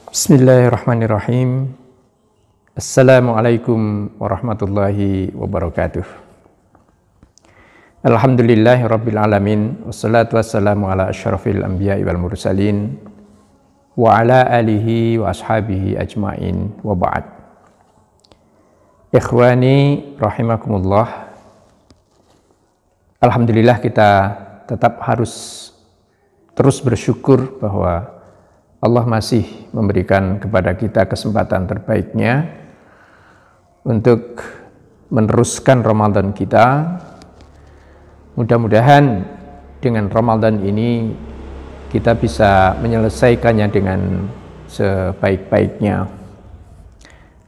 Bismillahirrahmanirrahim. Assalamualaikum warahmatullahi wabarakatuh. Alhamdulillahi rabbil alamin. Wassalatu wassalamu ala asyrafil anbiya'i wal mursalin wa ala alihi wa ashabihi ajma'in wa ba'd. Ikhwani rahimakumullah. Alhamdulillah kita tetap harus terus bersyukur bahwa Allah masih memberikan kepada kita kesempatan terbaiknya untuk meneruskan Ramadan kita. Mudah-mudahan dengan Ramadan ini kita bisa menyelesaikannya dengan sebaik-baiknya.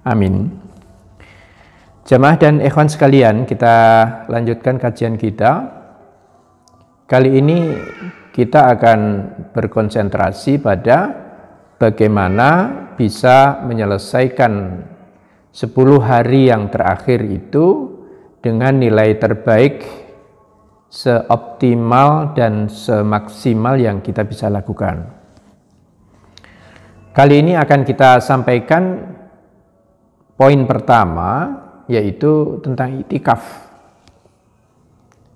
Amin. Jamaah dan ikhwan sekalian, kita lanjutkan kajian kita. Kali ini kita akan berkonsentrasi pada bagaimana bisa menyelesaikan 10 hari yang terakhir itu dengan nilai terbaik, seoptimal dan semaksimal yang kita bisa lakukan. Kali ini akan kita sampaikan poin pertama, yaitu tentang iktikaf.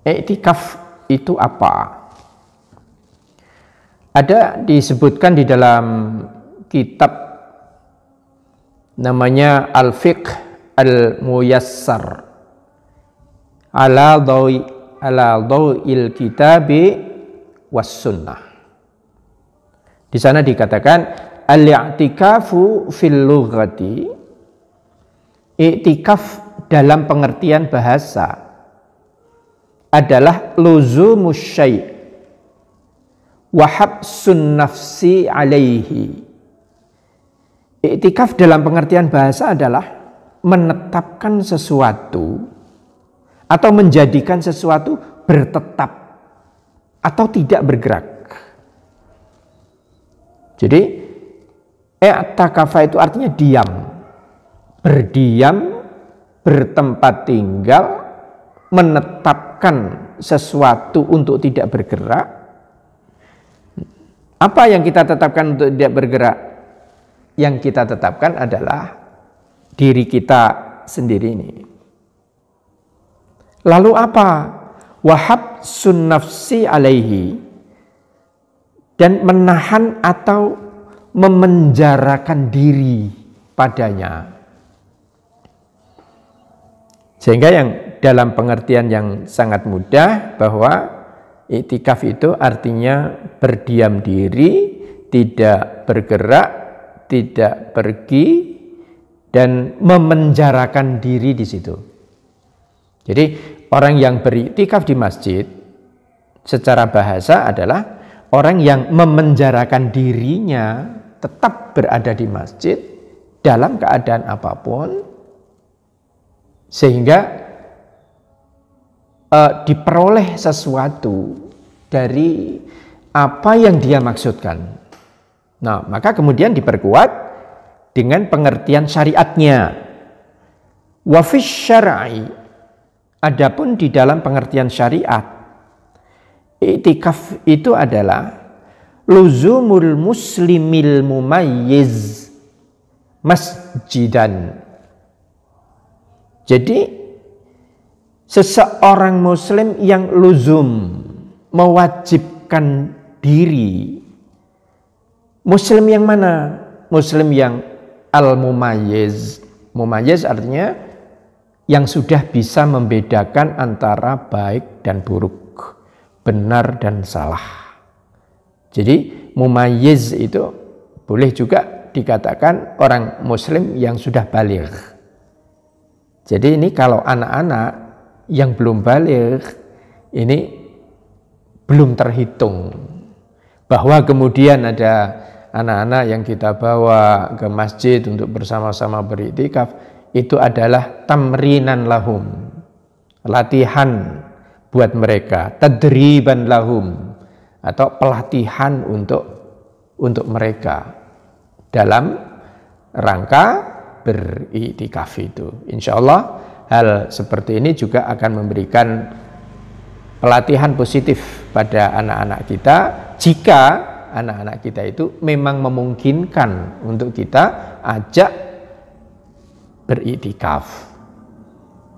Iktikaf itu apa? Ada disebutkan di dalam kitab namanya Al-Fiqh Al-Muyassar ala dhaw'il kitabi was sunnah. Di sana dikatakan al-i'tikafu fil lughati, i'tikaf dalam pengertian bahasa adalah luzumus syai' wa habsun nafsi alaihi. Iktikaf dalam pengertian bahasa adalah menetapkan sesuatu atau menjadikan sesuatu bertetap atau tidak bergerak. Jadi i'takafa itu artinya diam, berdiam, bertempat tinggal, menetapkan sesuatu untuk tidak bergerak. Apa yang kita tetapkan untuk tidak bergerak? Yang kita tetapkan adalah diri kita sendiri ini. Lalu apa? Wahabsun nafsi alaihi, dan menahan atau memenjarakan diri padanya. Sehingga yang dalam pengertian yang sangat mudah bahwa iktikaf itu artinya berdiam diri, tidak bergerak, tidak pergi, dan memenjarakan diri di situ. Jadi orang yang beriktikaf di masjid secara bahasa adalah orang yang memenjarakan dirinya tetap berada di masjid dalam keadaan apapun, sehingga diperoleh sesuatu dari apa yang dia maksudkan. Nah, maka kemudian diperkuat dengan pengertian syariatnya. Wa fish syar'i, adapun di dalam pengertian syariat, iktikaf itu adalah luzumul muslimil mumayyiz masjidan. Jadi seseorang muslim yang luzum, mewajibkan diri. Muslim yang mana? Muslim yang al-mumayyiz. Mumayyiz artinya yang sudah bisa membedakan antara baik dan buruk, benar dan salah. Jadi mumayyiz itu boleh juga dikatakan orang muslim yang sudah baligh. Jadi ini kalau anak-anak yang belum baligh ini belum terhitung, bahwa kemudian ada anak-anak yang kita bawa ke masjid untuk bersama-sama beriktikaf, itu adalah tamrinan lahum, latihan buat mereka, tadriban lahum, atau pelatihan untuk mereka dalam rangka beriktikaf itu. Insya Allah hal seperti ini juga akan memberikan pelatihan positif pada anak-anak kita jika anak-anak kita itu memang memungkinkan untuk kita ajak beriktikaf.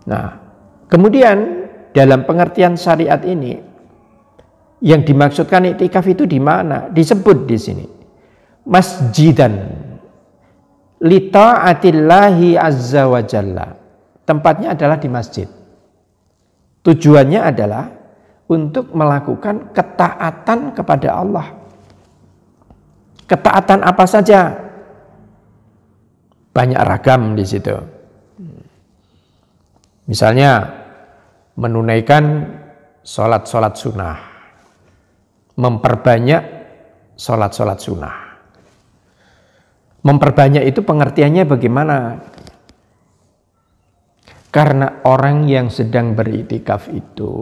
Nah, kemudian dalam pengertian syariat ini yang dimaksudkan iktikaf itu di mana? Disebut di sini masjidan li ta'atillahi azza wa jalla. Tempatnya adalah di masjid. Tujuannya adalah untuk melakukan ketaatan kepada Allah. Ketaatan apa saja? Banyak ragam di situ. Misalnya menunaikan sholat-sholat sunnah, memperbanyak sholat-sholat sunnah. Memperbanyak itu pengertiannya bagaimana? Karena orang yang sedang beriktikaf itu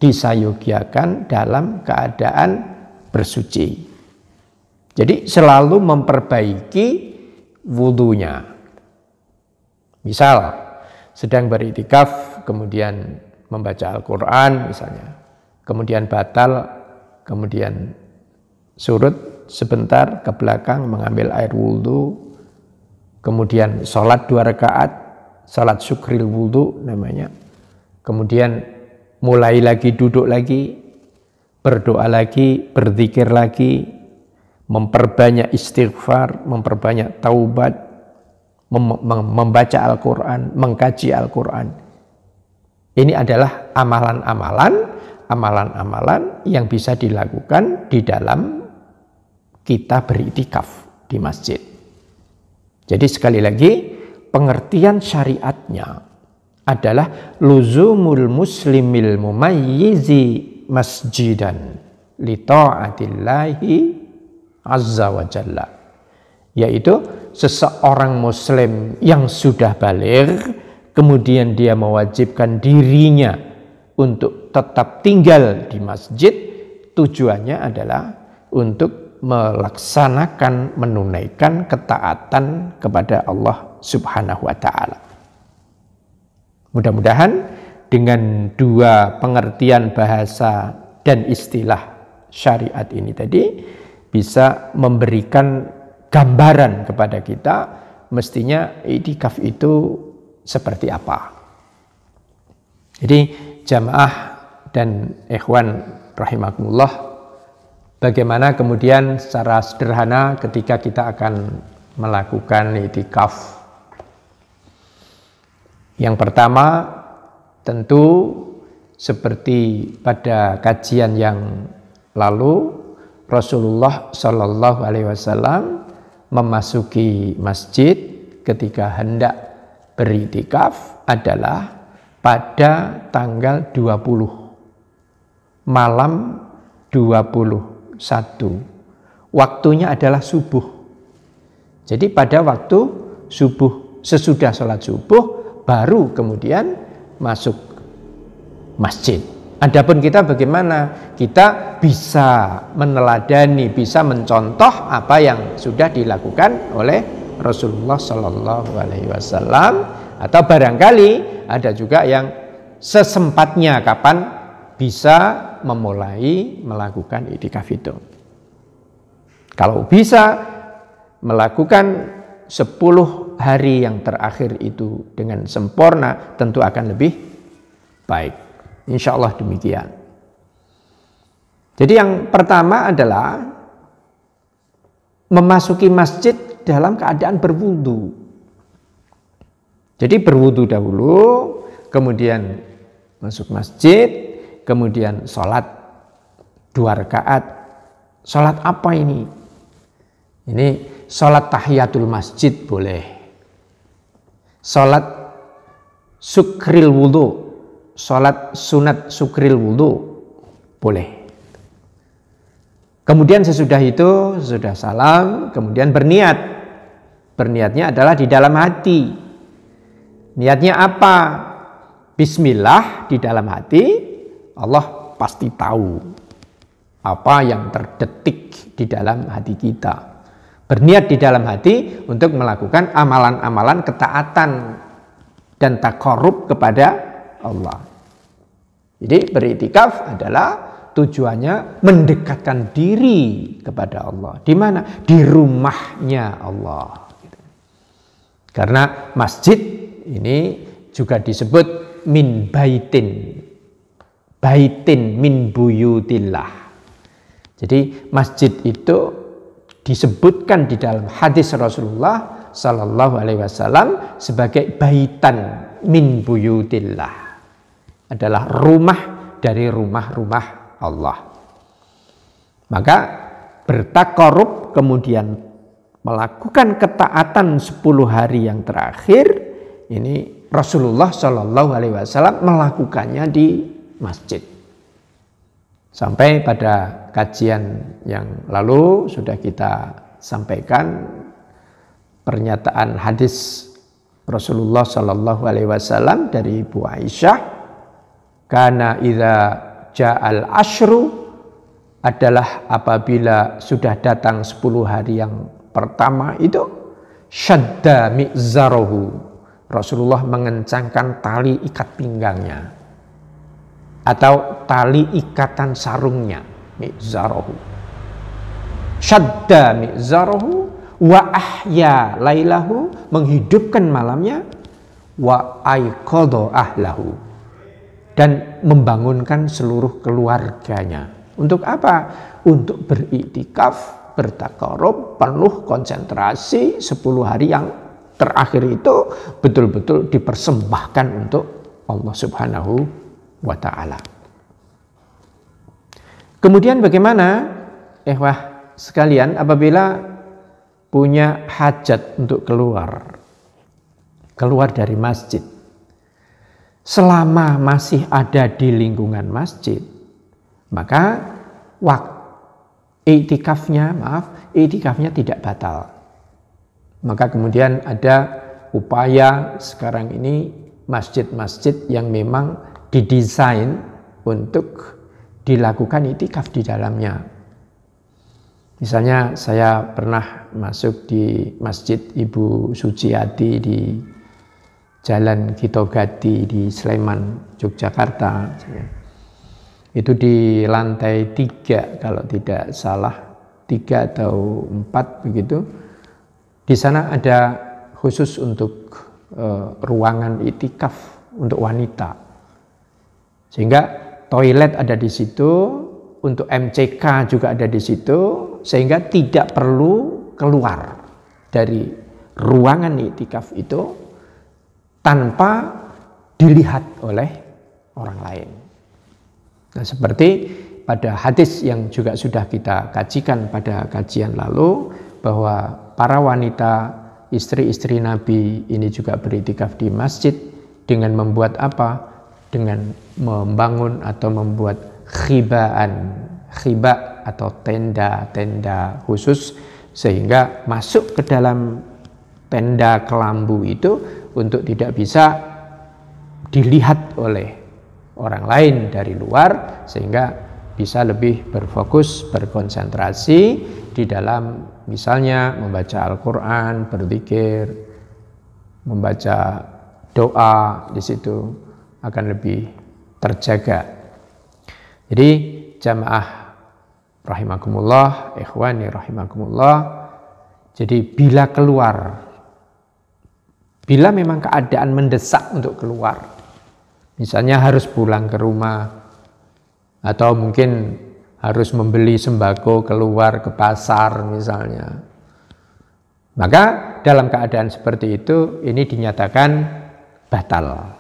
disayogyakan dalam keadaan bersuci. Jadi selalu memperbaiki wudunya. Misal sedang beriktikaf kemudian membaca Al-Quran misalnya, kemudian batal, kemudian surut sebentar ke belakang mengambil air wudu, kemudian sholat 2 rakaat, sholat syukril wudu namanya, kemudian mulai lagi, duduk lagi, berdoa lagi, berzikir lagi, memperbanyak istighfar, memperbanyak taubat, membaca Al-Quran, mengkaji Al-Quran. Ini adalah amalan-amalan yang bisa dilakukan di dalam kita beriktikaf di masjid. Jadi sekali lagi, pengertian syariatnya adalah luzumul muslimil mumayyizi masjidan li ta'atillahi azza wa jalla, yaitu seseorang muslim yang sudah baligh kemudian dia mewajibkan dirinya untuk tetap tinggal di masjid. Tujuannya adalah untuk melaksanakan, menunaikan ketaatan kepada Allah Subhanahu wa ta'ala. Mudah-mudahan dengan 2 pengertian bahasa dan istilah syariat ini tadi bisa memberikan gambaran kepada kita mestinya iktikaf itu seperti apa. Jadi jamaah dan ikhwan rahimakumullah, bagaimana kemudian secara sederhana ketika kita akan melakukan iktikaf. Yang pertama tentu seperti pada kajian yang lalu, Rasulullah Shallallahu Alaihi Wasallam memasuki masjid ketika hendak beriktikaf adalah pada tanggal 20 malam 21. Waktunya adalah subuh. Jadi pada waktu subuh, sesudah sholat subuh baru kemudian masuk masjid. Adapun kita bagaimana? Kita bisa meneladani, bisa mencontoh apa yang sudah dilakukan oleh Rasulullah Shallallahu Alaihi Wasallam, atau barangkali ada juga yang sesempatnya kapan bisa memulai melakukan iktikaf itu. Kalau bisa melakukan 10 hari yang terakhir itu dengan sempurna, tentu akan lebih baik. Insya Allah demikian. Jadi yang pertama adalah memasuki masjid dalam keadaan berwudu. Jadi berwudu dahulu, kemudian masuk masjid, kemudian sholat 2 rakaat. Sholat apa ini? Ini sholat tahiyatul masjid boleh. Sholat syukril wudu, sholat sunat syukril wudu boleh. Kemudian sesudah itu, sesudah salam, kemudian berniat. Berniatnya adalah di dalam hati. Niatnya apa? Bismillah di dalam hati. Allah pasti tahu apa yang terdetik di dalam hati kita. Berniat di dalam hati untuk melakukan amalan-amalan ketaatan dan taqarrub kepada Allah. Jadi beriktikaf adalah tujuannya mendekatkan diri kepada Allah. Di mana? Di rumahnya Allah. Karena masjid ini juga disebut min baitin. Baitin min buyutillah. Jadi masjid itu disebutkan di dalam hadis Rasulullah Sallallahu Alaihi Wasallam sebagai baitan min buyutillah, adalah rumah dari rumah-rumah Allah. Maka bertakarub kemudian melakukan ketaatan 10 hari yang terakhir, ini Rasulullah Sallallahu Alaihi Wasallam melakukannya di masjid. Sampai pada kajian yang lalu sudah kita sampaikan pernyataan hadis Rasulullah Sallallahu Alaihi Wasallam dari Ibu Aisyah, karena idza ja'al ashru, adalah apabila sudah datang 10 hari yang pertama itu, syadda mi'zarahu, Rasulullah mengencangkan tali ikat pinggangnya atau tali ikatan sarungnya, mi'zarahu, syadda mi'zarahu wa ahya lailahu, menghidupkan malamnya, wa aiqadha ahlahu, dan membangunkan seluruh keluarganya. Untuk apa? Untuk beriktikaf, bertakarub, penuh konsentrasi 10 hari yang terakhir itu betul-betul dipersembahkan untuk Allah Subhanahu wa ta'ala. Kemudian bagaimana ikhwah sekalian apabila punya hajat untuk keluar dari masjid, selama masih ada di lingkungan masjid, maka itikafnya tidak batal. Maka kemudian ada upaya sekarang ini masjid-masjid yang memang didesain untuk dilakukan itikaf di dalamnya. Misalnya saya pernah masuk di Masjid Ibu Suciati di Jalan Kitogati di Sleman, Yogyakarta. Itu di lantai 3 kalau tidak salah, 3 atau 4 begitu. Di sana ada khusus untuk ruangan itikaf untuk wanita. Sehingga toilet ada di situ, untuk MCK juga ada di situ, sehingga tidak perlu keluar dari ruangan itikaf itu tanpa dilihat oleh orang lain. Nah, seperti pada hadis yang juga sudah kita kajikan pada kajian lalu, bahwa para wanita istri-istri Nabi ini juga beritikaf di masjid dengan membuat apa? Dengan membangun atau membuat khibah atau tenda-tenda khusus, sehingga masuk ke dalam tenda kelambu itu untuk tidak bisa dilihat oleh orang lain dari luar, sehingga bisa lebih berfokus, berkonsentrasi di dalam misalnya membaca Al-Quran, berzikir, membaca doa, di situ akan lebih terjaga. Jadi jamaah rahimakumullah, ikhwani rahimakumullah, jadi bila keluar, bila memang keadaan mendesak untuk keluar, misalnya harus pulang ke rumah, atau mungkin harus membeli sembako keluar ke pasar misalnya, maka dalam keadaan seperti itu ini dinyatakan batal.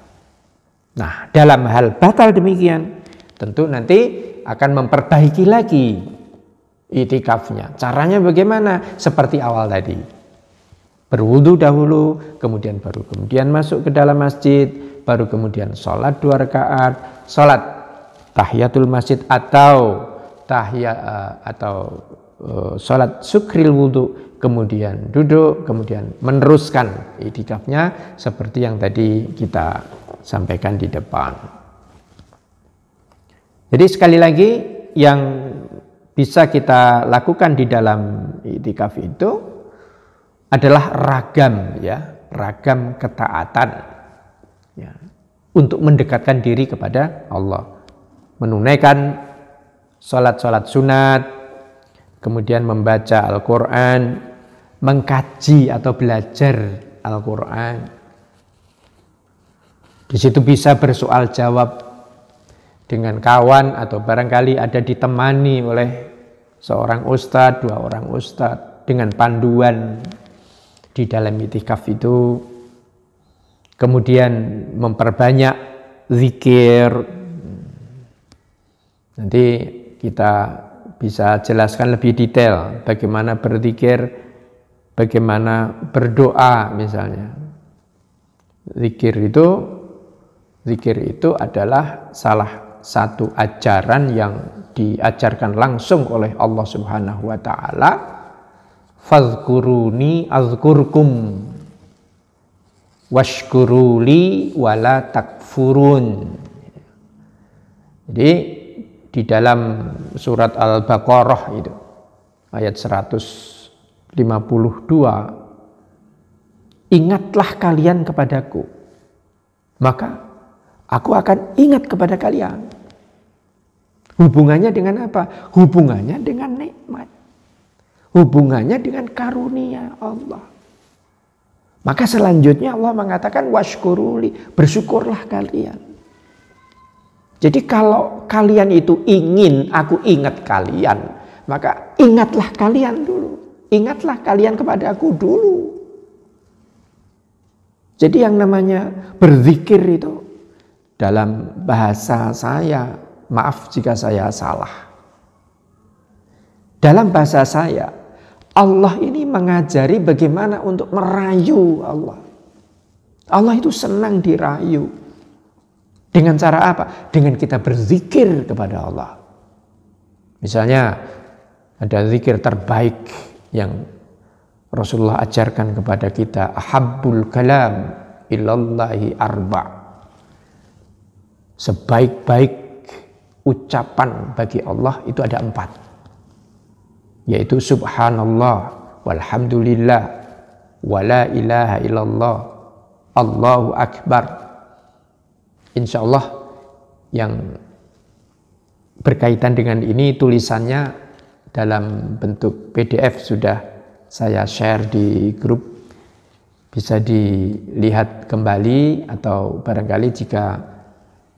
Nah, dalam hal batal demikian, tentu nanti akan memperbaiki lagi itikafnya. Caranya bagaimana? Seperti awal tadi, berwudu dahulu, kemudian masuk ke dalam masjid, baru kemudian sholat 2 rakaat, sholat tahiyatul masjid atau sholat syukril wudu, kemudian duduk, kemudian meneruskan itikafnya seperti yang tadi kita sampaikan di depan. Jadi sekali lagi, yang bisa kita lakukan di dalam itikaf itu adalah ragam ketaatan, ya, untuk mendekatkan diri kepada Allah, menunaikan sholat sunat, kemudian membaca Al-Quran, mengkaji atau belajar Al-Quran. Di situ bisa bersoal jawab dengan kawan atau barangkali ada ditemani oleh seorang ustadz, 2 orang ustadz dengan panduan di dalam itikaf itu. Kemudian memperbanyak zikir. Nanti kita bisa jelaskan lebih detail bagaimana berzikir, bagaimana berdoa misalnya. Zikir itu adalah salah satu ajaran yang diajarkan langsung oleh Allah Subhanahu wa taala. Fadhkuruni azkurkum washkuruli wala takfurun. Jadi di dalam surat Al-Baqarah itu ayat 152, ingatlah kalian kepadaku, maka aku akan ingat kepada kalian. Hubungannya dengan apa? Hubungannya dengan nikmat. Hubungannya dengan karunia Allah. Maka selanjutnya Allah mengatakan washkuruli, bersyukurlah kalian. Jadi kalau kalian itu ingin aku ingat kalian, maka ingatlah kalian dulu. Ingatlah kalian kepada aku dulu. Jadi yang namanya berzikir itu dalam bahasa saya, maaf jika saya salah. Dalam bahasa saya, Allah ini mengajari bagaimana untuk merayu Allah. Allah itu senang dirayu. Dengan cara apa? Dengan kita berzikir kepada Allah. Misalnya ada zikir terbaik yang Rasulullah ajarkan kepada kita, ahabbul kalam ilallahi arba'. Sebaik-baik ucapan bagi Allah itu ada 4, yaitu subhanallah walhamdulillah wala ilaha illallah Allahu akbar. Insya Allah yang berkaitan dengan ini tulisannya dalam bentuk PDF sudah saya share di grup, bisa dilihat kembali, atau barangkali jika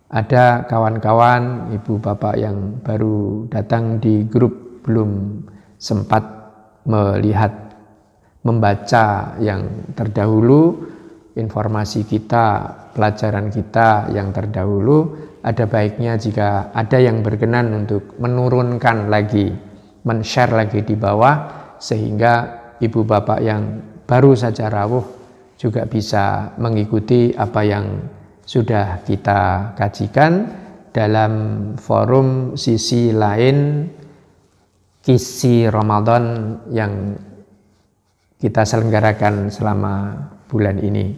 ada kawan-kawan, ibu bapak yang baru datang di grup belum sempat melihat, membaca yang terdahulu, informasi kita, pelajaran kita yang terdahulu, ada baiknya jika ada yang berkenan untuk menurunkan lagi, men-share lagi di bawah, sehingga ibu bapak yang baru saja rawuh juga bisa mengikuti apa yang sudah kita kajikan dalam forum sisi lain Kisi Ramadan yang kita selenggarakan selama bulan ini.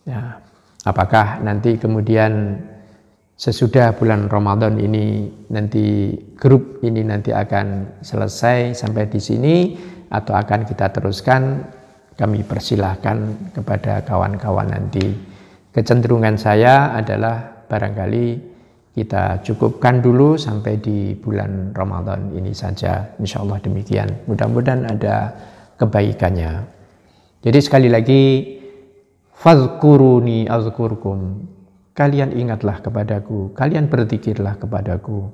Ya, apakah nanti kemudian sesudah bulan Ramadan ini nanti grup ini nanti akan selesai sampai di sini atau akan kita teruskan, kami persilahkan kepada kawan-kawan nanti. Kecenderungan saya adalah barangkali kita cukupkan dulu sampai di bulan Ramadan ini saja. Insya Allah demikian. Mudah-mudahan ada kebaikannya. Jadi sekali lagi, fadhkuruni azkurkum. Kalian ingatlah kepadaku, kalian berzikirlah kepadaku.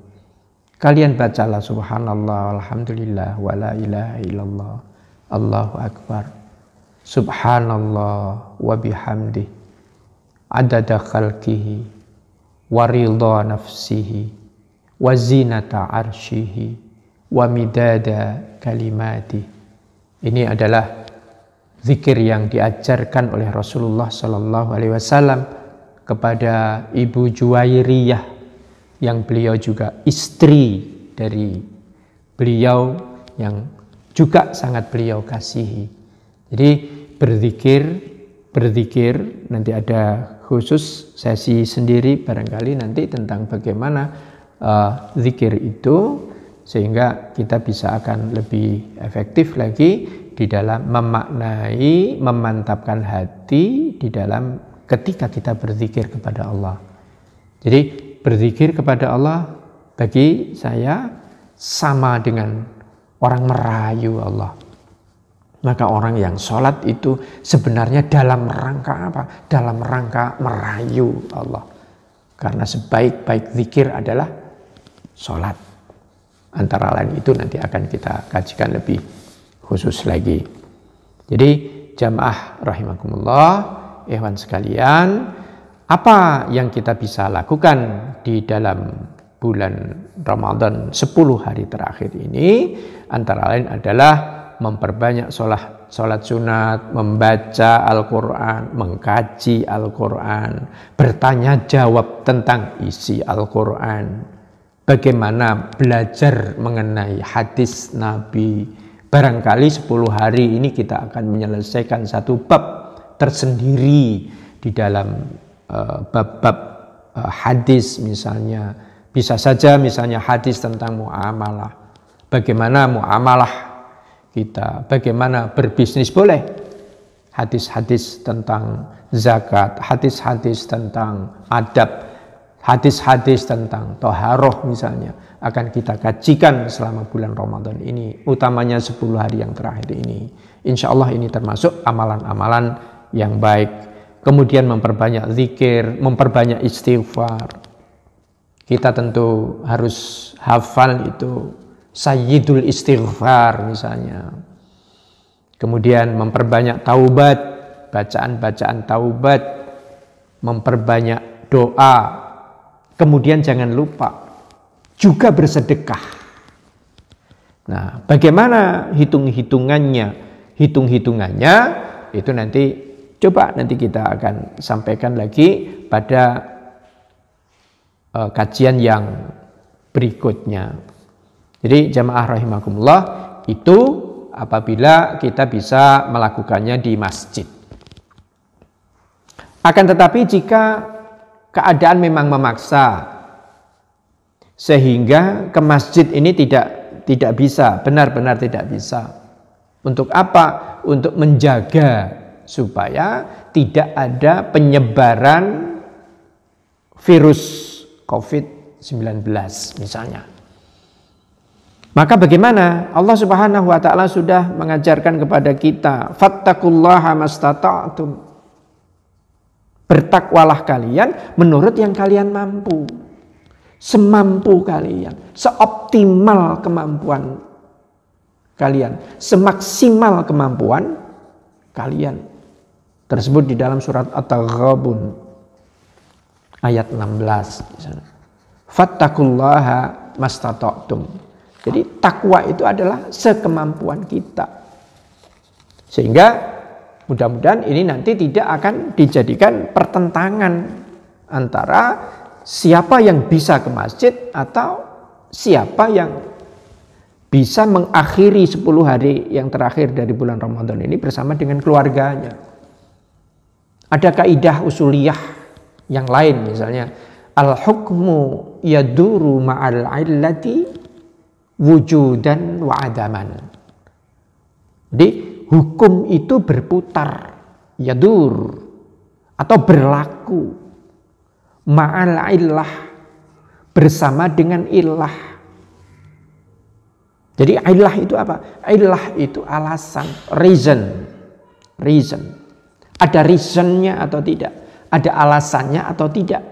Kalian bacalah subhanallah, alhamdulillah, wa la ilaha illallah, Allahu akbar. Subhanallah wa bihamdih. Adada khalqihi wa ridha nafsihi wa zinata arshihi wa midada kalimati. Ini adalah zikir yang diajarkan oleh Rasulullah sallallahu alaihi wasallam kepada Ibu Juwairiyah, yang beliau juga istri dari beliau yang juga sangat beliau kasihi. Jadi berzikir nanti ada khusus sesi sendiri barangkali nanti tentang bagaimana zikir itu, sehingga kita bisa akan lebih efektif lagi di dalam memaknai, memantapkan hati di dalam ketika kita berzikir kepada Allah. Jadi berzikir kepada Allah bagi saya sama dengan orang merayu Allah. Maka orang yang sholat itu sebenarnya dalam rangka apa? Dalam rangka merayu Allah. Karena sebaik-baik zikir adalah sholat. Antara lain itu nanti akan kita kajikan lebih khusus lagi. Jadi jamaah rahimakumullah, ikhwan sekalian, apa yang kita bisa lakukan di dalam bulan Ramadan 10 hari terakhir ini? Antara lain adalah memperbanyak sholat sunat, membaca Al-Quran, mengkaji Al-Quran, bertanya jawab tentang isi Al-Quran, bagaimana belajar mengenai hadis Nabi. Barangkali 10 hari ini kita akan menyelesaikan satu bab tersendiri di dalam bab-bab hadis misalnya. Bisa saja misalnya hadis tentang muamalah. Bagaimana muamalah kita, bagaimana berbisnis boleh. Hadis-hadis tentang zakat, hadis-hadis tentang adab, hadis-hadis tentang toharoh misalnya akan kita kajikan selama bulan Ramadan ini, utamanya 10 hari yang terakhir ini. Insya Allah ini termasuk amalan-amalan yang baik. Kemudian memperbanyak zikir, memperbanyak istighfar. Kita tentu harus hafal itu Sayyidul Istighfar misalnya. Kemudian memperbanyak taubat, bacaan-bacaan taubat, memperbanyak doa. Kemudian jangan lupa juga bersedekah. Nah, bagaimana hitung-hitungannya? Hitung-hitungannya itu nanti coba nanti kita akan sampaikan lagi pada kajian yang berikutnya. Jadi jamaah rahimakumullah, itu apabila kita bisa melakukannya di masjid. Akan tetapi jika keadaan memang memaksa sehingga ke masjid ini tidak bisa, benar-benar tidak bisa. Untuk apa? Untuk menjaga supaya tidak ada penyebaran virus COVID-19 misalnya. Maka bagaimana? Allah Subhanahu wa taala sudah mengajarkan kepada kita, fattaqullaha mastata'tum. Bertakwalah kalian menurut yang kalian mampu. Semampu kalian, seoptimal kemampuan kalian, semaksimal kemampuan kalian. Tersebut di dalam surat At-Taghabun ayat 16 di sana. Fattaqullaha mastata'tum. Jadi takwa itu adalah sekemampuan kita. Sehingga mudah-mudahan ini nanti tidak akan dijadikan pertentangan antara siapa yang bisa ke masjid atau siapa yang bisa mengakhiri 10 hari yang terakhir dari bulan Ramadan ini bersama dengan keluarganya. Ada kaidah usuliyah yang lain misalnya, al-hukmu yaduru ma'al illati wujudan wa adaman. Jadi hukum itu berputar, yadur atau berlaku ma'al illah, bersama dengan illah. Jadi illah itu apa? Illah itu alasan, reason. Ada reasonnya atau tidak? Ada alasannya atau tidak?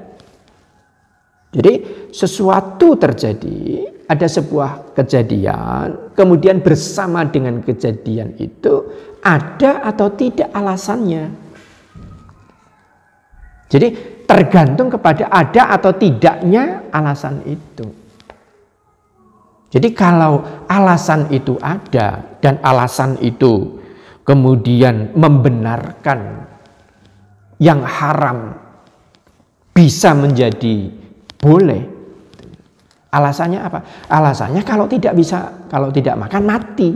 Jadi sesuatu terjadi, ada sebuah kejadian, kemudian bersama dengan kejadian itu ada atau tidak alasannya. Jadi tergantung kepada ada atau tidaknya alasan itu. Jadi kalau alasan itu ada dan alasan itu kemudian membenarkan yang haram bisa menjadi boleh. Alasannya apa? Alasannya kalau tidak makan mati.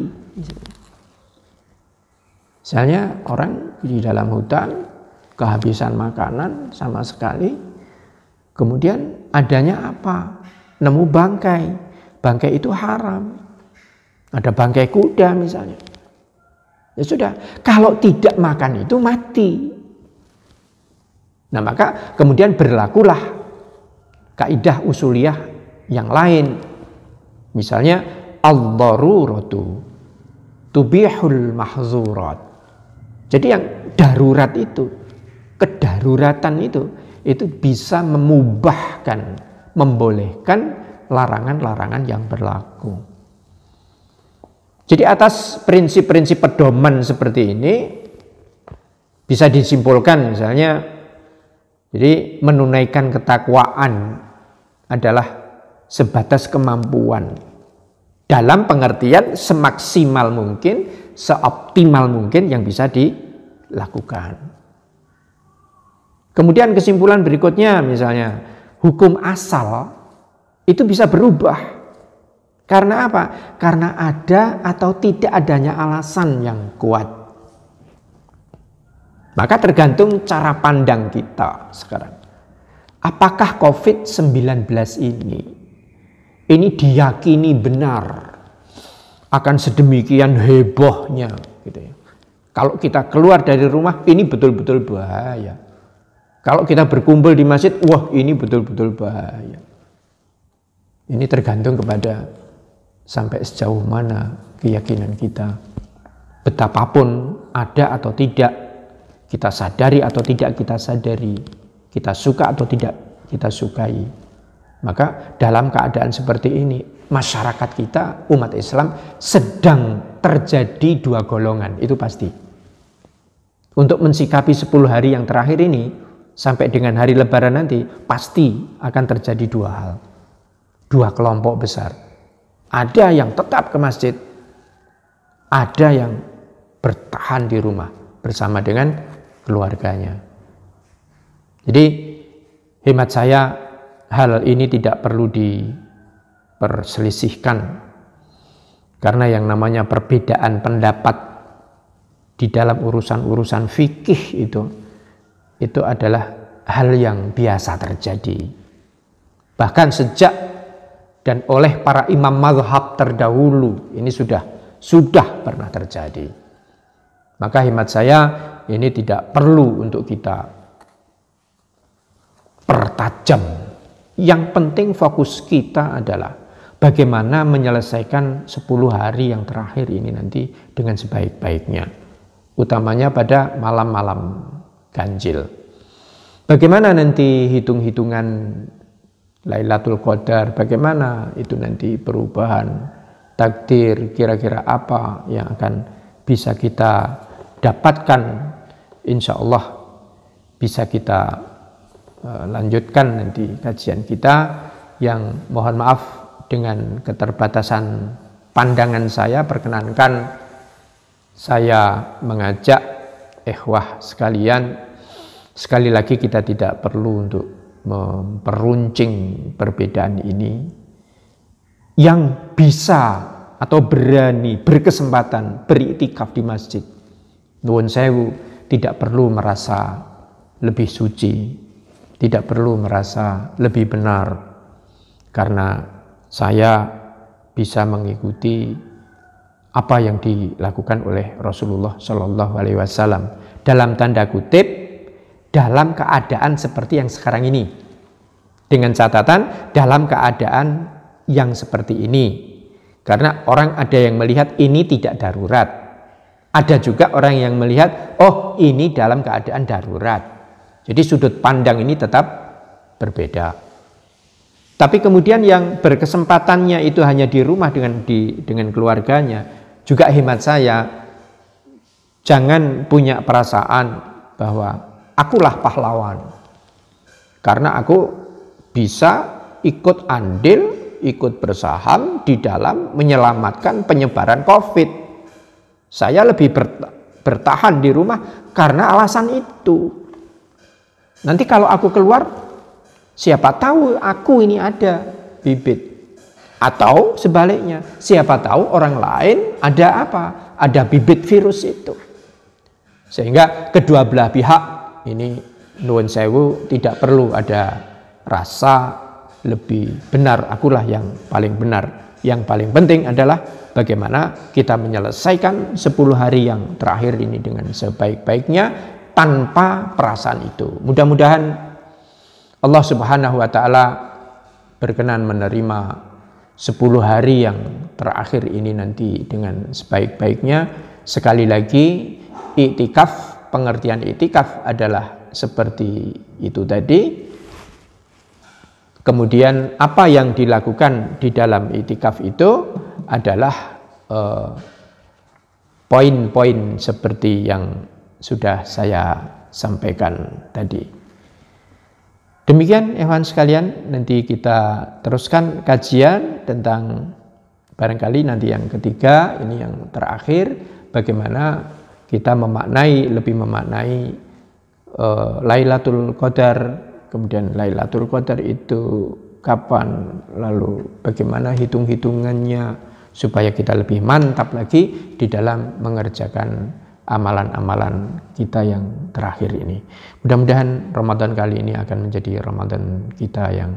Misalnya orang di dalam hutan kehabisan makanan sama sekali, kemudian adanya apa? Nemu bangkai. Bangkai itu haram. Ada bangkai kuda misalnya. Ya sudah, kalau tidak makan itu mati. Nah maka kemudian berlakulah kaidah usuliyah yang lain. Misalnya ad-daruratu tubihul mahzurat. Jadi yang darurat itu, kedaruratan itu bisa memubahkan, membolehkan larangan-larangan yang berlaku. Jadi atas prinsip-prinsip pedoman seperti ini bisa disimpulkan misalnya, jadi menunaikan ketakwaan adalah sebatas kemampuan dalam pengertian semaksimal mungkin, seoptimal mungkin yang bisa dilakukan. Kemudian kesimpulan berikutnya misalnya, hukum asal itu bisa berubah. Karena apa? Karena ada atau tidak adanya alasan yang kuat. Maka tergantung cara pandang kita sekarang. Apakah COVID-19 ini diyakini benar akan sedemikian hebohnya gitu ya. Kalau kita keluar dari rumah ini betul-betul bahaya. Kalau kita berkumpul di masjid, wah ini betul-betul bahaya. Ini tergantung kepada sampai sejauh mana keyakinan kita. Betapapun ada atau tidak, kita sadari atau tidak kita sadari, kita suka atau tidak kita sukai. Maka dalam keadaan seperti ini, masyarakat kita, umat Islam sedang terjadi dua golongan, itu pasti. Untuk mensikapi 10 hari yang terakhir ini, sampai dengan hari Lebaran nanti, pasti akan terjadi dua hal. Dua kelompok besar. Ada yang tetap ke masjid, ada yang bertahan di rumah bersama dengan keluarganya. Jadi hemat saya hal ini tidak perlu diperselisihkan, karena yang namanya perbedaan pendapat di dalam urusan-urusan fikih itu adalah hal yang biasa terjadi. Bahkan sejak dan oleh para imam mazhab terdahulu ini sudah pernah terjadi. Maka hemat saya ini tidak perlu untuk kita pertajam. Yang penting fokus kita adalah bagaimana menyelesaikan 10 hari yang terakhir ini nanti dengan sebaik-baiknya. Utamanya pada malam-malam ganjil. Bagaimana nanti hitung-hitungan Lailatul Qadar, bagaimana itu nanti perubahan takdir, kira-kira apa yang akan bisa kita dapatkan, insya Allah bisa kita lanjutkan nanti kajian kita, yang mohon maaf dengan keterbatasan pandangan saya, perkenankan saya mengajak ikhwah sekalian, sekali lagi kita tidak perlu untuk memperuncing perbedaan ini. Yang bisa atau berani, berkesempatan beriktikaf di masjid, nuwun sewu, tidak perlu merasa lebih suci, tidak perlu merasa lebih benar, karena saya bisa mengikuti apa yang dilakukan oleh Rasulullah Shallallahu Alaihi Wasallam, dalam tanda kutip dalam keadaan seperti yang sekarang ini, dengan catatan dalam keadaan yang seperti ini, karena orang ada yang melihat ini tidak darurat, ada juga orang yang melihat oh ini dalam keadaan darurat. Jadi sudut pandang ini tetap berbeda. Tapi kemudian yang berkesempatannya itu hanya di rumah dengan keluarganya, juga hemat saya jangan punya perasaan bahwa akulah pahlawan karena aku bisa ikut andil, ikut bersaham di dalam menyelamatkan penyebaran COVID. Saya lebih bertahan di rumah karena alasan itu. Nanti kalau aku keluar, siapa tahu aku ini ada bibit, atau sebaliknya, siapa tahu orang lain ada apa? Ada bibit virus itu. Sehingga kedua belah pihak ini nuwun sewu tidak perlu ada rasa lebih benar, akulah yang paling benar. Yang paling penting adalah bagaimana kita menyelesaikan 10 hari yang terakhir ini dengan sebaik-baiknya tanpa perasaan itu. Mudah-mudahan Allah Subhanahu wa taala berkenan menerima 10 hari yang terakhir ini nanti dengan sebaik-baiknya. Sekali lagi, iktikaf, pengertian iktikaf adalah seperti itu tadi. Kemudian apa yang dilakukan di dalam iktikaf itu adalah poin-poin seperti yang sudah saya sampaikan tadi. Demikian ikhwan sekalian, nanti kita teruskan kajian tentang barangkali nanti yang ketiga, ini yang terakhir, bagaimana kita lebih memaknai Lailatul Qadar, kemudian Lailatul Qadar itu kapan, lalu bagaimana hitung-hitungannya, supaya kita lebih mantap lagi di dalam mengerjakan amalan-amalan kita yang terakhir ini. Mudah-mudahan Ramadan kali ini akan menjadi Ramadan kita yang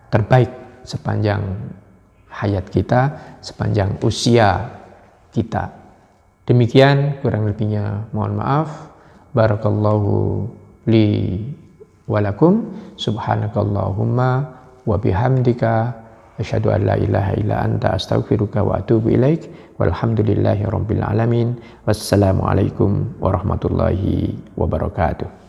terbaik sepanjang hayat kita, sepanjang usia kita. Demikian, kurang lebihnya mohon maaf. Barakallahu li walakum, subhanakallahumma wa bihamdika, asyhadu an la ilaha illa anta, astaghfiruka wa atubu ilaik. Walhamdulillahi rabbil alamin. Wassalamualaikum warahmatullahi wabarakatuh.